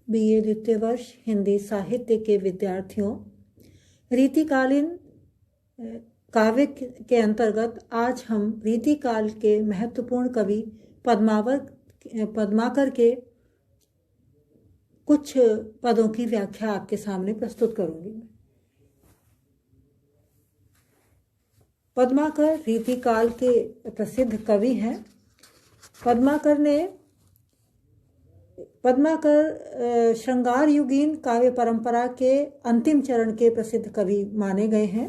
BA द्वितीय वर्ष हिंदी साहित्य के विद्यार्थियों, रीतिकालीन काव्य के अंतर्गत आज हम रीतिकाल के महत्वपूर्ण कवि पद्माकर के कुछ पदों की व्याख्या आपके सामने प्रस्तुत करूंगी। पद्माकर रीतिकाल के प्रसिद्ध कवि हैं। पद्माकर श्रृंगार युगीन काव्य परंपरा के अंतिम चरण के प्रसिद्ध कवि माने गए हैं।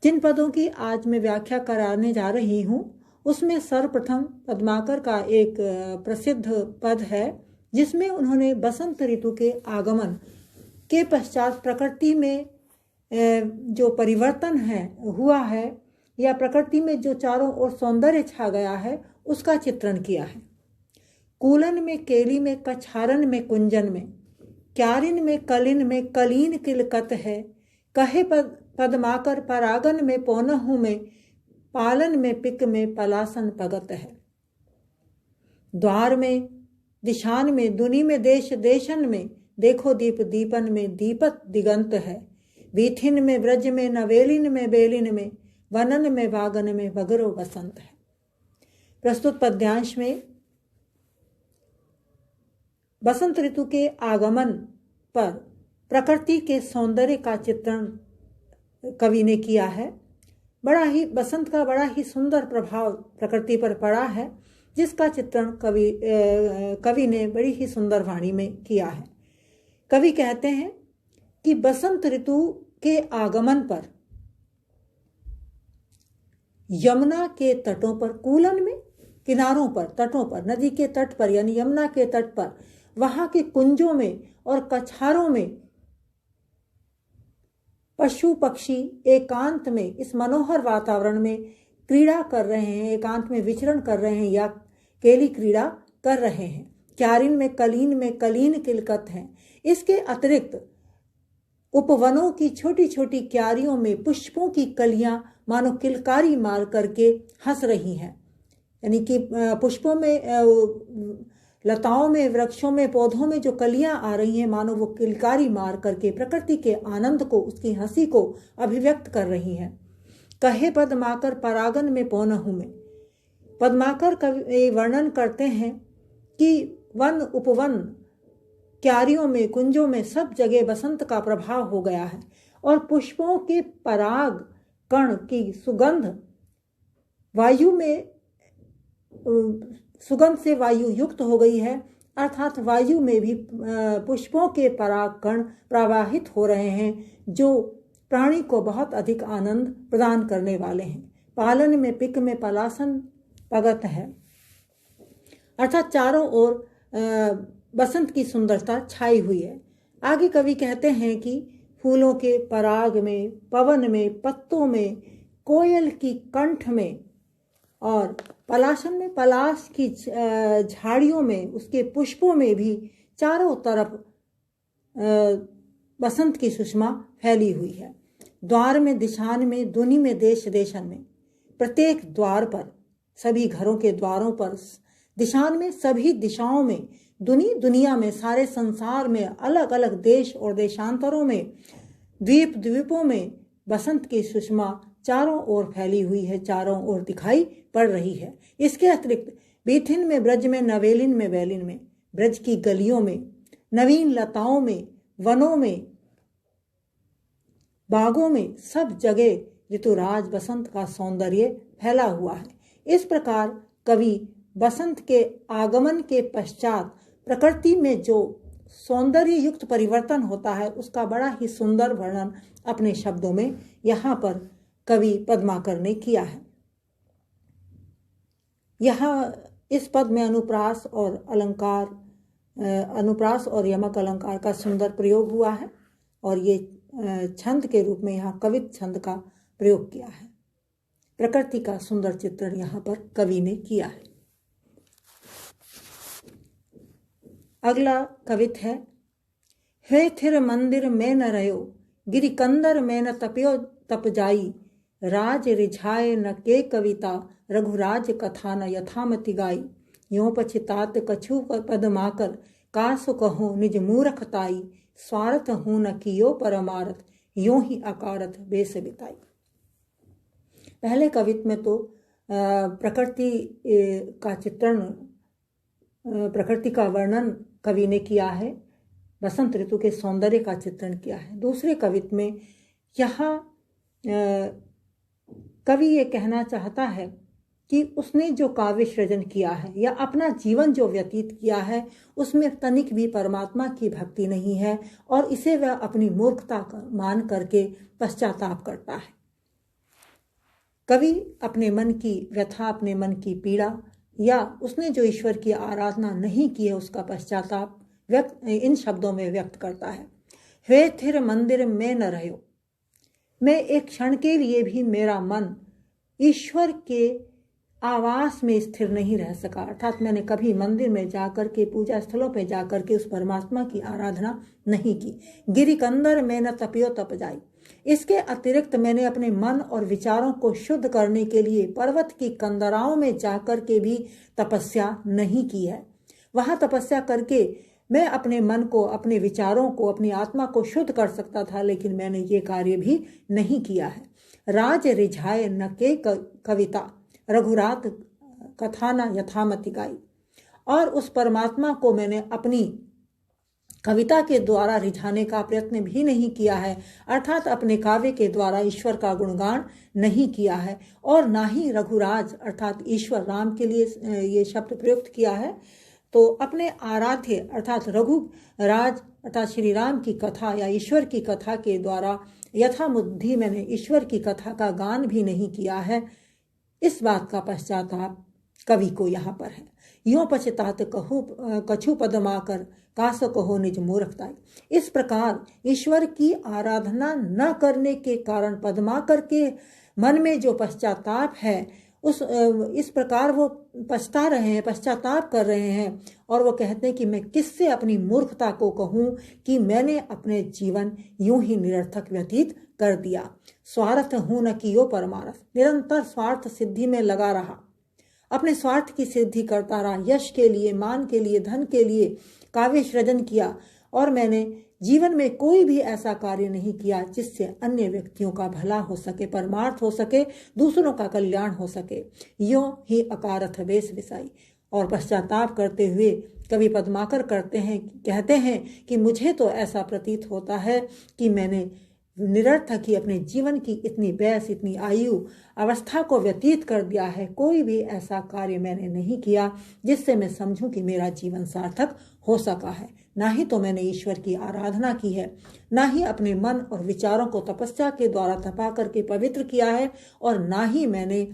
जिन पदों की आज मैं व्याख्या कराने जा रही हूँ उसमें सर्वप्रथम पद्माकर का एक प्रसिद्ध पद है जिसमें उन्होंने बसंत ऋतु के आगमन के पश्चात प्रकृति में जो परिवर्तन हुआ है या प्रकृति में जो चारों ओर सौंदर्य छा गया है उसका चित्रण किया है। कूलन में केली में कछारन में कुंजन में क्यारिन में कलिन में कलीन किलकत है, कहे पद्माकर परागन में पौनहु में पालन में पिक में पलासन पगत है। द्वार में दिशान में दुनी में देश देशन में देखो दीप दीपन में दीपत दिगंत है। वीथिन में व्रज में नवेलिन में बेलिन में वनन में वागन में बगरो बसंत है। प्रस्तुत पद्यांश में बसंत ऋतु के आगमन पर प्रकृति के सौंदर्य का चित्रण कवि ने किया है। बसंत का बड़ा ही सुंदर प्रभाव प्रकृति पर पड़ा है जिसका चित्रण कवि ने बड़ी ही सुंदर वाणी में किया है। कवि कहते हैं कि बसंत ऋतु के आगमन पर यमुना के तटों पर, कूलन में किनारों पर, तटों पर, नदी के तट पर यानी यमुना के तट पर, वहां के कुंजों में और कछारों में पशु पक्षी एकांत में इस मनोहर वातावरण में क्रीड़ा कर रहे हैं, एकांत में विचरण कर रहे हैं या केली क्रीड़ा कर रहे हैं। क्यारिन में कलीन किलकत हैं। इसके अतिरिक्त उपवनों की छोटी छोटी क्यारियों में पुष्पों की कलियां मानो किलकारी मार करके हंस रही हैं, यानी कि पुष्पों में, लताओं में, वृक्षों में, पौधों में जो कलियां आ रही हैं मानो वो किलकारी मार करके प्रकृति के आनंद को, उसकी हंसी को अभिव्यक्त कर रही हैं। कहे पद्माकर परागन में पौनहु में, पद्माकर कवि वर्णन करते हैं कि वन उपवन क्यारियों में, कुंजों में सब जगह बसंत का प्रभाव हो गया है और पुष्पों के पराग कण की सुगंध वायु में, सुगंध से वायु युक्त हो गई है, अर्थात वायु में भी पुष्पों के पराग कण प्रवाहित हो रहे हैं जो प्राणी को बहुत अधिक आनंद प्रदान करने वाले हैं। पालन में पिक में पलासन पगत है, अर्थात चारों ओर बसंत की सुंदरता छाई हुई है। आगे कवि कहते हैं कि फूलों के पराग में, पवन में, पत्तों में, कोयल की कंठ में और पलाशन में, पलाश की झाड़ियों में, उसके पुष्पों में भी चारों तरफ बसंत की सुषमा फैली हुई है। द्वार में दिशान में दुनी में देश देशन में, प्रत्येक द्वार पर, सभी घरों के द्वारों पर, दिशान में सभी दिशाओं में, दुनिया में, सारे संसार में, अलग अलग देश और देशांतरों में, द्वीपों में बसंत की सुषमा चारों ओर फैली हुई है, चारों ओर दिखाई पड़ रही है। इसके अतिरिक्त बीथिन में ब्रज में नवेलिन में बैलिन में, ब्रज की गलियों में, नवीन लताओं में, वनों में, बागों में, सब जगह ऋतुराज बसंत का सौंदर्य फैला हुआ है। इस प्रकार कवि बसंत के आगमन के पश्चात प्रकृति में जो सौंदर्य युक्त परिवर्तन होता है उसका बड़ा ही सुंदर वर्णन अपने शब्दों में यहाँ पर कवि पद्माकर ने किया है। यहाँ इस पद में अनुप्रास और यमक अलंकार का सुंदर प्रयोग हुआ है और ये छंद के रूप में यहाँ कवित छंद का प्रयोग किया है। प्रकृति का सुंदर चित्रण यहाँ पर कवि ने किया है। अगला कवित है। हे थिर मंदिर में न रहो, गिरि कंदर में न तप्यो तप जाई, राज रिझाए न के कविता, रघुराज कथा न यथामति गाई। यों पछितात कछु पदमाकर, कासु कहो निज मूर्खताई, स्वार्थ हूं न कियो परमारथ, यूं ही अकारथ बेस बिताई। पहले कवित्व में तो प्रकृति का चित्रण, प्रकृति का वर्णन कवि ने किया है, बसंत ऋतु के सौंदर्य का चित्रण किया है। दूसरे कवित्व में यहाँ कवि ये कहना चाहता है कि उसने जो काव्य सृजन किया है या अपना जीवन जो व्यतीत किया है उसमें तनिक भी परमात्मा की भक्ति नहीं है और इसे वह अपनी मूर्खता मान करके पश्चाताप करता है। कवि अपने मन की व्यथा, अपने मन की पीड़ा या उसने जो ईश्वर की आराधना नहीं की है उसका पश्चाताप इन शब्दों में व्यक्त करता है। वे थिर मंदिर में न रहो, मैं एक क्षण के लिए भी मेरा मन ईश्वर के आवास में स्थिर नहीं रह सका, अर्थात मैंने कभी मंदिर में जाकर के, पूजा स्थलों पे जाकर के उस परमात्मा की आराधना नहीं की। गिरिकंदर में न तपियो तप जाई, इसके अतिरिक्त मैंने अपने मन और विचारों को शुद्ध करने के लिए पर्वत की कंदराओं में जाकर के भी तपस्या नहीं की है। वहां तपस्या करके मैं अपने मन को, अपने विचारों को, अपनी आत्मा को शुद्ध कर सकता था, लेकिन मैंने ये कार्य भी नहीं किया है। राज रिझाए न के कविता, रघुरात कथा न यथामति गाई, और उस परमात्मा को मैंने अपनी कविता के द्वारा रिझाने का प्रयत्न भी नहीं किया है, अर्थात अपने काव्य के द्वारा ईश्वर का गुणगान नहीं किया है, और ना ही रघुराज अर्थात ईश्वर राम के लिए ये शब्द प्रयुक्त किया है। तो अपने आराध्य अर्थात रघुराज अर्थात श्री राम की कथा या ईश्वर की कथा के द्वारा यथामुद्धि मैंने ईश्वर की कथा का गान भी नहीं किया है। इस बात का पश्चाताप कवि को यहाँ पर है। यों पश्चात कछु पदमाकर, कास कहो निज मूर्खताई। इस प्रकार ईश्वर की आराधना न करने के कारण पद्माकर के मन में जो पश्चाताप है इस प्रकार वो पछता रहे हैं, पश्चाताप कर रहे हैं, और वो कहते हैं कि मैं किससे अपनी मूर्खता को कहूँ कि मैंने अपने जीवन यूं ही निरर्थक व्यतीत कर दिया। स्वार्थ हूं न कियो परमारथ, निरंतर स्वार्थ सिद्धि में लगा रहा, अपने स्वार्थ की सिद्धि करता रहा, यश के लिए, मान के लिए, धन के लिए काव्य सृजन किया, और मैंने जीवन में कोई भी ऐसा कार्य नहीं किया जिससे अन्य व्यक्तियों का भला हो सके, परमार्थ हो सके, दूसरों का कल्याण हो सके। यों ही अकारथ बेस बिसाई। और पश्चाताप करते हुए कवि पद्माकर कहते हैं कि मुझे तो ऐसा प्रतीत होता है कि मैंने निरर्थक ही अपने जीवन की इतनी बैस, इतनी आयु अवस्था को व्यतीत कर दिया है। कोई भी ऐसा कार्य मैंने नहीं किया जिससे मैं समझूं कि मेरा जीवन सार्थक हो सका है। ना ही तो मैंने ईश्वर की आराधना की है, ना ही अपने मन और विचारों को तपस्या के द्वारा तपा करके पवित्र किया है, और ना ही मैंने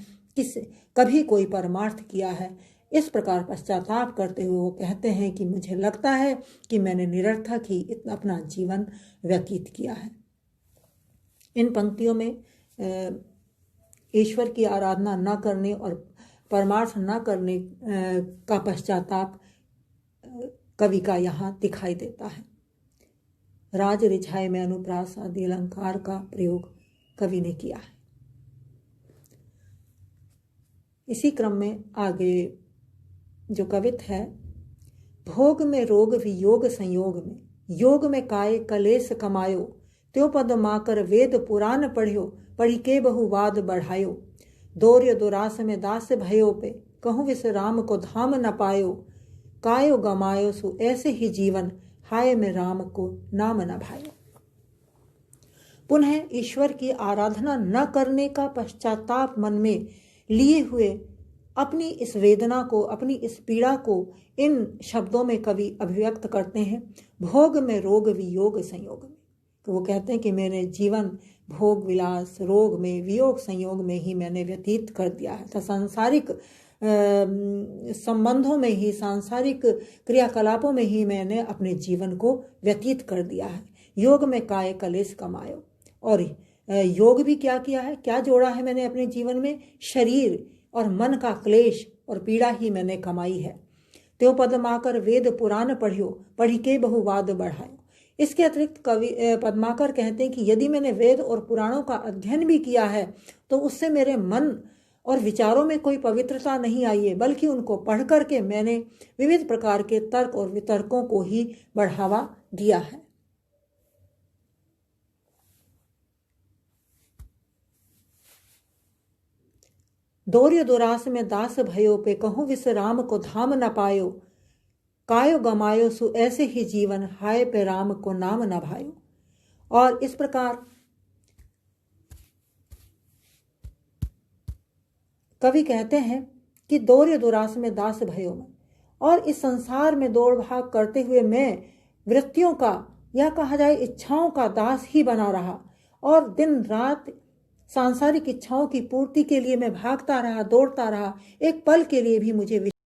कभी कोई परमार्थ किया है। इस प्रकार पश्चाताप करते हुए वो कहते हैं कि मुझे लगता है कि मैंने निरर्थक ही अपना जीवन व्यतीत किया है। इन पंक्तियों में ईश्वर की आराधना न करने और परमार्थ न करने का पश्चाताप कवि का यहाँ दिखाई देता है। राज रिझाए में अनुप्रास आदि अलंकार का प्रयोग कवि ने किया है। इसी क्रम में आगे जो कवित है, भोग में रोग वियोग संयोग में, योग में काय कलेश कमायो, त्यो पद माकर वेद पुराण पढ़ियो, पढ़ी के बहुवाद बढ़ायो, दौर्य दुरास में दास भयो पे, कहूँ विस राम को धाम न पायो, कायो गमायो सु ऐसे ही जीवन, हाय में राम को नाम न भायो। पुनः ईश्वर की आराधना न करने का पश्चाताप मन में लिए हुए अपनी इस वेदना को, अपनी इस पीड़ा को इन शब्दों में कवि अभिव्यक्त करते हैं। भोग में रोग वियोग संयोग में, तो वो कहते हैं कि मैंने जीवन भोग विलास, रोग में, वियोग संयोग में ही मैंने व्यतीत कर दिया है। तो सांसारिक संबंधों में ही, सांसारिक क्रियाकलापों में ही मैंने अपने जीवन को व्यतीत कर दिया है। योग में काय कलेश कमायो, और योग भी क्या किया है, क्या जोड़ा है मैंने अपने जीवन में, शरीर और मन का क्लेश और पीड़ा ही मैंने कमाई है। त्यो पद माकर वेद पुराण पढ़ियो, पढ़ी के बहुवाद बढ़ायो। इसके अतिरिक्त कवि पद्माकर कहते हैं कि यदि मैंने वेद और पुराणों का अध्ययन भी किया है तो उससे मेरे मन और विचारों में कोई पवित्रता नहीं आई है, बल्कि उनको पढ़ करके मैंने विविध प्रकार के तर्क और वितर्कों को ही बढ़ावा दिया है। दौर्य दुरास में दास भयो, पे कहूँ विश्राम को धाम न पायो, कायो गमायो सु ऐसे ही जीवन, हाय पे राम को नाम न भायो। और इस प्रकार कवि कहते हैं कि दौर्य दुरास में दास भयो में, और इस संसार में दौड़ भाग करते हुए मैं वृत्तियों का या कहा जाए इच्छाओं का दास ही बना रहा, और दिन रात सांसारिक इच्छाओं की पूर्ति के लिए मैं भागता रहा, दौड़ता रहा। एक पल के लिए भी मुझे